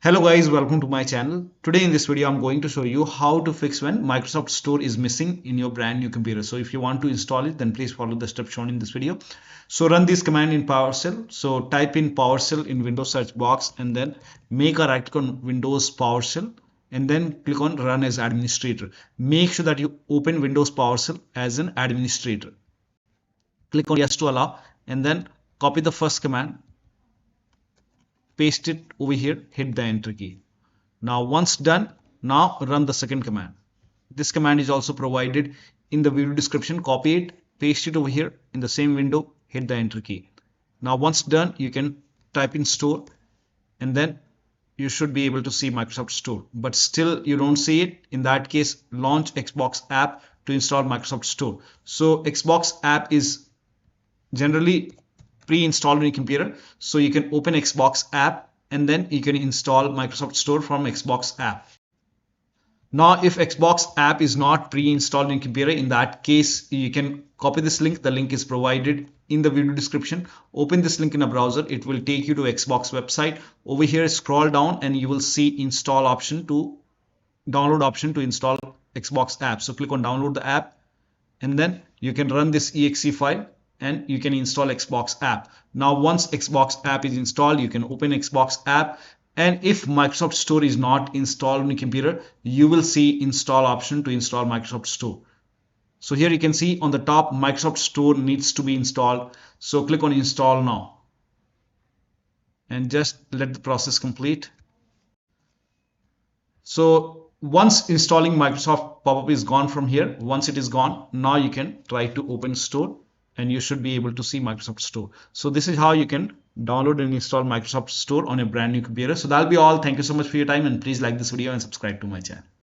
Hello guys, welcome to my channel. Today in this video I'm going to show you how to fix when Microsoft Store is missing in your brand new computer. So if you want to install it, then please follow the steps shown in this video. So run this command in PowerShell. So type in PowerShell in Windows search box and then make a right click on Windows PowerShell and then click on Run as Administrator. Make sure that you open Windows PowerShell as an administrator. Click on Yes to allow and then copy the first command, paste it over here, hit the enter key. Now once done, now run the second command. This command is also provided in the video description. Copy it, paste it over here in the same window, hit the enter key. Now once done, you can type in store and then you should be able to see Microsoft Store, but still you don't see it. In that case, launch Xbox app to install Microsoft Store. So Xbox app is generally pre-installed on your computer, so you can open Xbox app and then you can install Microsoft Store from Xbox app. Now if Xbox app is not pre-installed on your computer, in that case you can copy this link. The link is provided in the video description. Open this link in a browser, it will take you to Xbox website. Over here scroll down and you will see install option to download option to install Xbox app. So click on download the app and then you can run this exe file and you can install Xbox app. Now once Xbox app is installed, you can open Xbox app, and if Microsoft Store is not installed on your computer, you will see install option to install Microsoft Store. So here you can see on the top, Microsoft Store needs to be installed. So click on install now and just let the process complete. So once installing Microsoft pop-up is gone from here, once it is gone, now you can try to open Store and you should be able to see Microsoft Store. So this is how you can download and install Microsoft Store on a brand new computer. So that'll be all. Thank you so much for your time, and please like this video and subscribe to my channel.